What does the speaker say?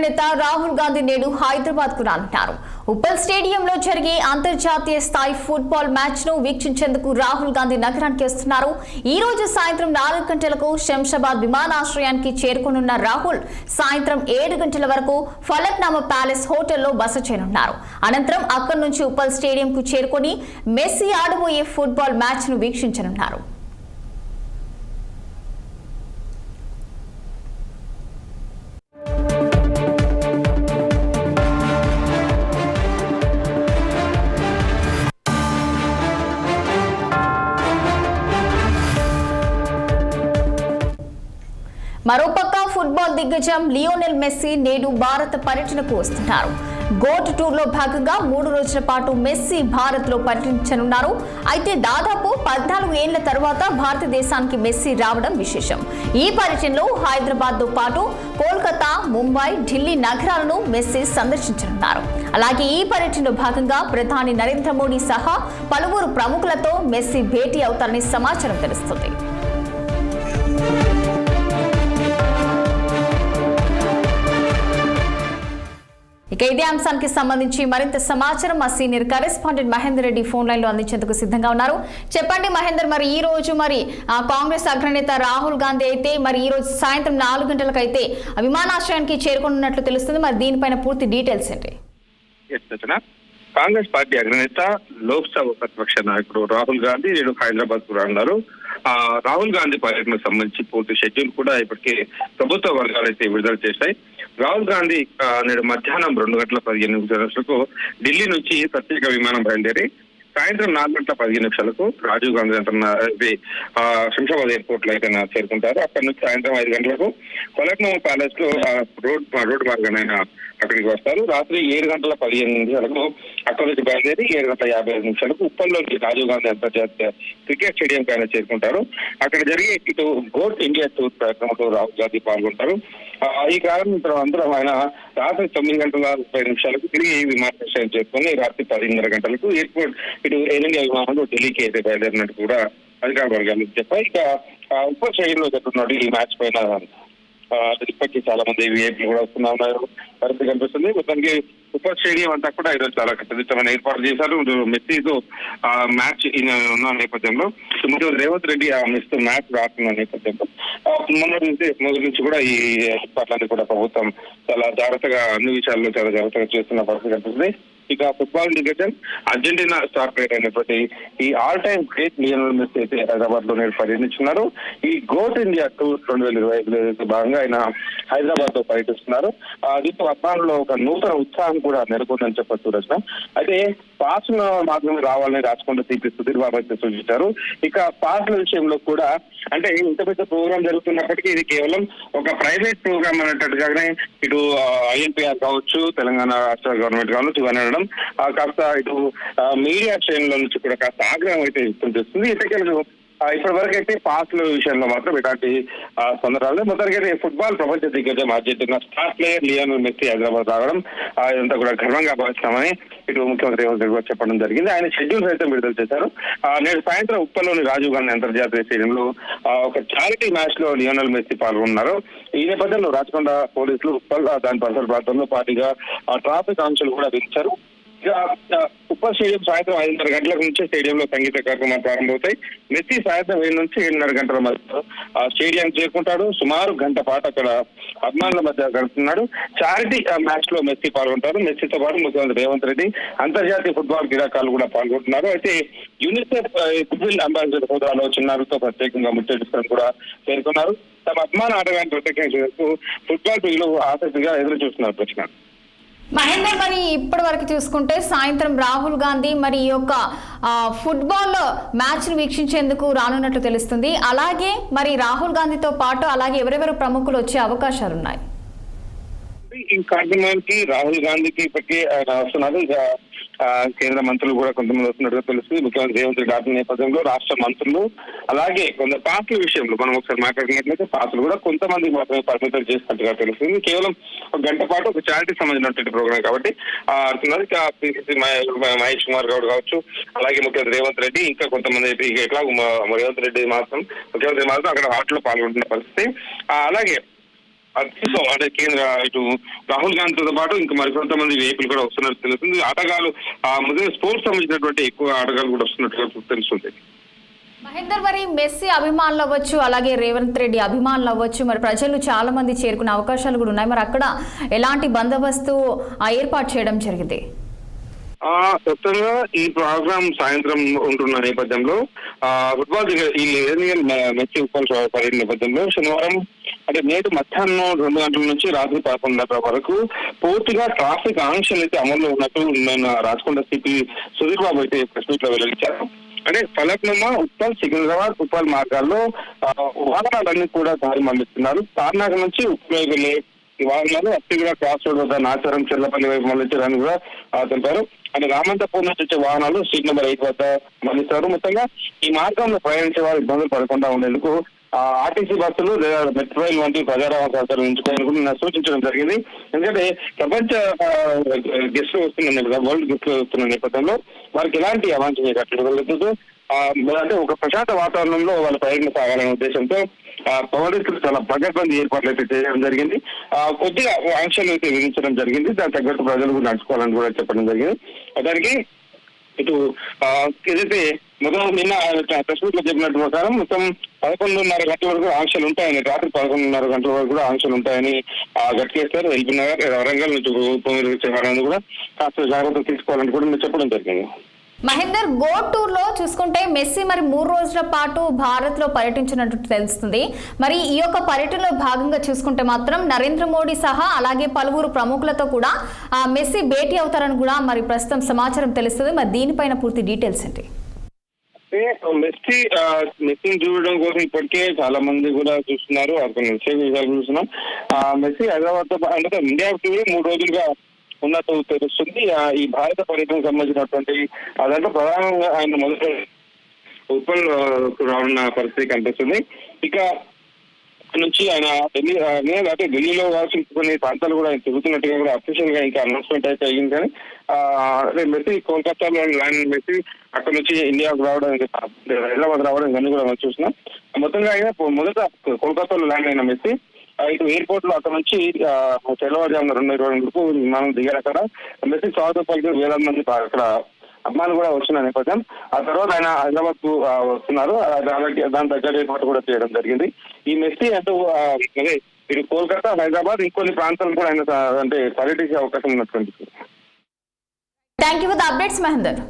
నేత రాహుల్ గాంధీ నేడు హైదరాబాద్ కు రానున్నారు. ఉప్పల్ స్టేడియంలో జరిగే అంతర్జాతీయ స్థాయి ఫుట్బాల్ మ్యాచ్ ను వీక్షించేందుకు రాహుల్ గాంధీ నగరానికి వస్తున్నారు. ఈ రోజు సాయంత్రం 4 గంటలకు శంషాబాద్ విమానాశ్రయానికి చేరుకోనున్న రాహుల్ సాయంత్రం 7 గంటల వరకు ఫలక్నామా ప్యాలెస్ హోటల్లో బస చేయనున్నారు. అనంతరం అక్కడి నుంచి ఉప్పల్ స్టేడియం కు చేరుకొని మెస్సీ ఆడబోయే ఫుట్బాల్ మ్యాచ్ ను వీక్షించనున్నారు. మరోపక్క ఫుట్బాల్ దిగ్గజం లియోనెల్ మెస్సీ నేడు భారత పర్యటనకు వస్తున్నారు. గోట్ టూర్ లో భాగంగా 3 రోజుల పాటు మెస్సీ భారత్ లో పర్యటించనున్నారు. అయితే దాదాపు 14 ఏళ్ల తర్వాత భారతదేశానికి మెస్సీ రావడం విశేషం. ఈ పర్యటనలో హైదరాబాద్ తో పాటు కోల్కతా, ముంబై, ఢిల్లీ నగరాలను మెస్సీ సందర్శించనున్నారు. అలాగే ఈ పర్యటనలో భాగంగా ప్రధాని నరేంద్ర మోడీ సహా పలువురు ప్రముఖులతో మెస్సీ భేటీ అవుతారని సమాచారం తెలుస్తుంది. ఇక ఇదే అంశానికి సంబంధించి మరింత సమాచారం మా senior correspondent Mahender Reddy phone line లో అందించేందుకు సిద్ధంగా ఉన్నారు. చెప్పండి మహేందర్, మరి ఈ రోజు కాంగ్రెస్ అగ్రనేత రాహుల్ గాంధీ అయితే ఈ రోజు సాయంత్రం 4 గంటలకు అయితే విమానాశ్రయానికి చేరుకున్నట్లు తెలుస్తుంది. మరి దీనిపైన పూర్తి డీటెయిల్స్ ఏంటి? కాంగ్రెస్ పార్టీ అగ్రనేత లోక్సభ ప్రతిపక్ష నాయకుడు రాహుల్ గాంధీ నేడు హైదరాబాద్ కు రానున్నారు. రాహుల్ గాంధీ పర్యటనకు సంబంధించి పూర్తి షెడ్యూల్ కూడా ఇప్పటికే ప్రభుత్వ వర్గాలు అయితే విడుదల చేశాయి. రాహుల్ గాంధీ నేడు మధ్యాహ్నం 2:15 ఢిల్లీ నుంచి ప్రత్యేక విమానం బయలుదేరి సాయంత్రం 4:15 రాజీవ్ గాంధీ శంషాబాద్ ఎయిర్పోర్ట్ లో అయితే చేరుకుంటారు. అక్కడి నుంచి సాయంత్రం 5 గంటలకు ఫలక్నామా ప్యాలెస్ లో రోడ్ మార్గానైనా అక్కడికి వస్తారు. రాత్రి 7:15 అక్కడి నుంచి బయలుదేరి 7:55 ఉప్పల్లోని రాజీవ్ గాంధీ అంతర్జాతీయ క్రికెట్ స్టేడియం పైన చేరుకుంటారు. అక్కడ జరిగే ఇటు గోట్ ఇండియా టూర్ కార్యక్రమంలో రాహుల్ గాంధీ పాల్గొంటారు. ఈ కార్యక్రమం అందరం ఆయన రాత్రి 9:30 తిరిగి విమానాశ్రయం చేసుకుని రాత్రి 10:30 గంటలకు ఎయిర్పోర్ట్ ఇటు ఎయిర్ ఇండియా విమానంలో ఢిల్లీకి అయితే బయలుదేరినట్టు కూడా అధికార వర్గాలు చెప్పాయి. ఇక ఉప్పల్ స్టేడియంలో జరుగుతున్నాడు ఈ మ్యాచ్ పైన ఇప్పటికీ చాలా మంది విఐపీలు కూడా వస్తున్నారు పరిస్థితి కనిపిస్తుంది. మొత్తానికి ఉప్పల్ స్టేడియం అంతా కూడా ఈరోజు చాలా కట్టుదిట్టమైన ఏర్పాటు చేశారు. మెస్సీతో మ్యాచ్ ఉన్న నేపథ్యంలో ముఖ్యమంత్రి రేవంత్ రెడ్డి ఆ మెస్సీతో మ్యాచ్ రాస్తున్న నేపథ్యంలో మొదటి నుంచి కూడా ఈ ఏర్పాట్లన్నీ కూడా ప్రభుత్వం చాలా జాగ్రత్తగా అన్ని విషయాల్లో చాలా జాగ్రత్తగా చేస్తున్న పరిస్థితి కనిపిస్తుంది. ఇక ఫుట్బాల్ దిగ్గజం అర్జెంటీనా స్టార్ ప్లేయర్ అయినటువంటి ఈ all time great Lionel Messi అయితే హైదరాబాద్ లో నేడు పర్యటించున్నారు. ఈ గోట్ ఇండియా టూర్ 2025 భాగంగా ఆయన హైదరాబాద్ లో పర్యటిస్తున్నారు. దీంతో అభిమానుల్లో ఒక నూతన ఉత్సాహం కూడా నెలకొందని చెప్పొచ్చు రచన. అయితే పాస్ల మాత్రమే రావాలని రాచకొండ సిపి సుధీర్ బాబు అయితే సూచించారు. ఇక పాస్ల విషయంలో కూడా అంటే ఇంత పెద్ద ప్రోగ్రామ్ జరుగుతున్నప్పటికీ ఇది కేవలం ఒక ప్రైవేట్ ప్రోగ్రామ్ అనేటట్టుగానే ఇటు ఐఎన్పిఆర్ కావచ్చు, తెలంగాణ రాష్ట్ర గవర్నమెంట్ కావచ్చు ఇవన్నీ అనడం కాస్త ఇటు మీడియా శ్రేణుల నుంచి కూడా కాస్త ఆగ్రహం అయితే వ్యక్తం చేస్తుంది. ఇతరులు ఇప్పటి వరకు అయితే పాస్ల విషయంలో మాత్రం ఇలాంటి సందర్భాలు మొత్తానికి అయితే ఫుట్బాల్ ప్రపంచ దిగ్గజం Argentina star player Lionel Messi Hyderabad రావడం ఇదంతా కూడా గర్వంగా భావిస్తామని ఇటు ముఖ్యమంత్రి రేవంత్ రెడ్డి గారు చెప్పడం జరిగింది. ఆయన షెడ్యూల్ సైతం విడుదల చేశారు. నేడు సాయంత్రం ఉప్పల్లోని రాజీవ్ గాంధీ అంతర్జాతీయ స్టేడియంలో ఒక చారిటీ మ్యాచ్ లో లియోనెల్ మెస్సీ పాల్గొన్నారు. ఈ నేపథ్యంలో రాచకొండ పోలీసులు ఉప్పల్ దాని పరిసర ప్రాంతంలో పార్టీగా ట్రాఫిక్ ఆంక్షలు కూడా విధించారు. ఉప్పల్ స్టేడియం సాయంత్రం 5:30 గంటల నుంచి స్టేడియంలో సంగీత కార్యక్రమాలు ప్రారంభమవుతాయి. మెస్సీ సాయంత్రం 7 నుంచి 7:30 గంటల మధ్య స్టేడియం చేరుకుంటాడు. సుమారు గంట పాటు అక్కడ అభిమానుల మధ్య గడుపుతున్నాడు. చారిటీ మ్యాచ్ లో మెస్సీ పాల్గొంటారు. మెస్సీతో పాటు ముఖ్యమంత్రి రేవంత్ రెడ్డి, అంతర్జాతీయ ఫుట్బాల్ క్రీడాకారులు కూడా పాల్గొంటున్నారు. అయితే యూనిసెఫ్ గుడ్విల్ అంబాసిడర్ హోదాలో చిన్నారులతో ప్రత్యేకంగా ముచ్చటిస్తారని కూడా పేర్కొన్నారు. తమ అభిమాన ఆటగాన్ని ప్రత్యేకించేందుకు ఫుట్బాల్ ప్రియులు ఆసక్తిగా ఎదురు చూస్తున్నారు. ప్రశ్న మహేందర్, మరి ఇప్పటి వరకు చూసుకుంటే సాయంత్రం రాహుల్ గాంధీ ఈ యొక్క ఫుట్బాల్ మ్యాచ్ ను వీక్షించేందుకు రానున్నట్లు తెలుస్తుంది. అలాగే రాహుల్ గాంధీతో పాటు అలాగే ఎవరెవరు ప్రముఖులు వచ్చే అవకాశాలు ఉన్నాయి? ఈ కార్యక్రమానికి రాహుల్ గాంధీకి ఇప్పటికే వస్తున్నారు. కేంద్ర మంత్రులు కూడా కొంతమంది వస్తున్నట్టుగా తెలుస్తుంది. ముఖ్యమంత్రి రేవంత్ రెడ్డి ఆపిన నేపథ్యంలో రాష్ట్ర మంత్రులు అలాగే కొంత పార్టీల విషయంలో మనం ఒకసారి మాట్లాడుకున్నట్లయితే పార్టీలు కూడా కొంతమంది మాత్రమే పరిమితం చేసినట్టుగా తెలుస్తుంది. కేవలం ఒక గంట పాటు ఒక చారిటీ సంబంధించినటువంటి ప్రోగ్రామ్ కాబట్టి మహేష్ కుమార్ గౌడ్ కావచ్చు, అలాగే ముఖ్యమంత్రి రేవంత్ రెడ్డి, ఇంకా కొంతమంది ఎట్లా రేవంత్ రెడ్డి ముఖ్యమంత్రి మాత్రం అక్కడ ఆటలో పాల్గొంటున్న పరిస్థితి. అలాగే అంటే కేంద్ర ఇటు రాహుల్ గాంధీతో పాటు ఇంకా మరికొంతమంది వేపులు కూడా వస్తున్నట్టు తెలుస్తుంది. ఆటగాళ్ళు మొదటి స్పోర్ట్స్ సంబంధించినటువంటి ఎక్కువ ఆటగాళ్ళు కూడా వస్తున్నట్టుగా తెలుస్తుంది. మహేందర్, మరి మెస్సీ అభిమానులు అవ్వచ్చు, అలాగే రేవంత్ రెడ్డి అభిమానులు అవ్వచ్చు, మరి ప్రజలు చాలా మంది చేరుకునే అవకాశాలు కూడా ఉన్నాయి. మరి అక్కడ ఎలాంటి బందోబస్తు ఏర్పాటు చేయడం జరిగింది? కొత్తగా ఈ ప్రోగ్రామ్ సాయంత్రం ఉంటున్న నేపథ్యంలో ఫుట్బాల్ ఈ మెస్సీ ఫుట్బాల్ పర్యటన నేపథ్యంలో శనివారం అంటే నేడు మధ్యాహ్నం 2 గంటల నుంచి రాత్రి 11 గంటల వరకు పూర్తిగా ట్రాఫిక్ ఆంక్షలు అయితే అమల్లో ఉన్నట్టు నేను రాచకొండ సిపి సుధీర్ బాబు అయితే ప్రెస్ మీట్ లో వెల్లడించారు. అంటే ఫలక్నుమా, ఉప్పల్, సికింద్రాబాద్, ఉప్పల్ మార్గాల్లో వాహనాలన్నీ కూడా దారి మళ్లిస్తున్నారు. తార్నాక నుంచి ఉప్పల్ వెళ్లే ఈ వాహనాలు అప్పిగూడ క్రాస్ రోడ్ వద్ద నాచారం, చెర్లపల్లి వైపు మళ్లించారని కూడా తెలిపారు. అంటే రామంతపూర్ నుంచి వచ్చే వాహనాలు స్ట్రీట్ నెంబర్ 8 వద్ద మళ్లిస్తారు. మొత్తంగా ఈ మార్గంలో ప్రయాణించే వారు ఇబ్బందులు పడకుండా ఉండేందుకు ఆర్టీసీ బస్సులు లేదా మెట్రో రైల్ వంటి ప్రజారవాణా సౌకర్యాలు ఎంచుకోవాలని కూడా సూచించడం జరిగింది. ఎందుకంటే ప్రపంచ గెస్టులు వస్తున్న వరల్డ్ గెస్టులు వస్తున్న నేపథ్యంలో వారికి ఎలాంటి అవాంఛనీయ ఘటనలు అంటే ఒక ప్రశాంత వాతావరణంలో వాళ్ళ పర్యటన సాగాలనే ఉద్దేశంతో పోలీసులు చాలా పగడ్బందీ ఏర్పాట్లు అయితే చేయడం జరిగింది. కొద్దిగా ఆంక్షలు అయితే విధించడం జరిగింది. దాని తగ్గట్టు ప్రజలు కూడా నడుచుకోవాలని కూడా చెప్పడం జరిగింది. దానికి ఇటు ఏదైతే నిన్న ప్రెస్ మీట్ లో చెప్పినట్టు ప్రకారం మొత్తం 11:30 గంటల వరకు ఆంక్షలు ఉంటాయని, రాత్రి 11:30 గంటల వరకు కూడా ఆంక్షలు ఉంటాయని గట్టికేస్తారు. ఎల్బీ నగర్, వరంగల్ నుంచి వచ్చే వారాన్ని కూడా కాస్త జాగ్రత్తలు తీసుకోవాలని కూడా చెప్పడం జరిగింది. మహేందర్, గో టూర్ లో చూసుకుంటే మెస్సీ మరి 3 రోజుల పాటు భారత్ లో పర్యటించినట్టు తెలుస్తుంది. మరి ఈ యొక్క పర్యటనలో భాగంగా చూసుకుంటే మాత్రం నరేంద్ర మోడీ సహా అలాగే పలువురు ప్రముఖులతో కూడా మెస్సీ భేటీ అవుతారని కూడా మరి ప్రస్తుతం సమాచారం తెలుస్తుంది. మరి దీనిపైన పూర్తి డీటెయిల్స్ ఏంటి? మెస్సీని చూడడం కోసం ఇప్పటికే చాలా మంది కూడా చూస్తున్నారు. కొన్ని విషయాలు చూస్తున్నాం. మెస్సీ హైదరాబాద్ తో అంటే ఇండియా టూర్ 3 రోజులుగా ఉన్నట్టు తెలుస్తుంది. ఈ భారత పర్యటనకు సంబంధించినటువంటి దాంట్లో ప్రధానంగా ఆయన మొదటి ఉప్పల్ రానున్న పరిస్థితి కనిపిస్తుంది. ఇక నుంచి ఆయన ఢిల్లీలో కావాల్సిన కొన్ని ప్రాంతాలు కూడా ఆయన తిరుగుతున్నట్టుగా కూడా అఫీషియల్ గా ఇంకా అనౌన్స్మెంట్ అయితే అయ్యింది. కానీ మెస్సీ కోల్కతాలో ల్యాండ్ మెస్సీ అక్కడ నుంచి ఇండియాకు రావడం, హైదరాబాద్ రావడం ఇవన్నీ కూడా మనం చూస్తున్నాం. మొత్తంగా ఆయన మొదట కోల్కతాలో ల్యాండ్ అయిన మెస్సీ ఇటు ఎయిర్పోర్ట్ లో అక్కడ నుంచి తెల్లవారుజామున 2:20 విమానం దిగారు. అక్కడ మెస్సీ స్వాగతం పలికి వేలాది మంది అక్కడ అభిమానులు కూడా వస్తున్న నేపథ్యం. ఆ తర్వాత ఆయన హైదరాబాద్ కు వస్తున్నారు. దాని దగ్గర ఏర్పాటు కూడా చేయడం జరిగింది. ఈ మెస్సీ అంటూ అదే ఇటు కోల్కతా, హైదరాబాద్ ఇంకొన్ని ప్రాంతాలు కూడా ఆయన అంటే పర్యటించే అవకాశం ఉన్నట్టు. Thank you for the updates Mahender.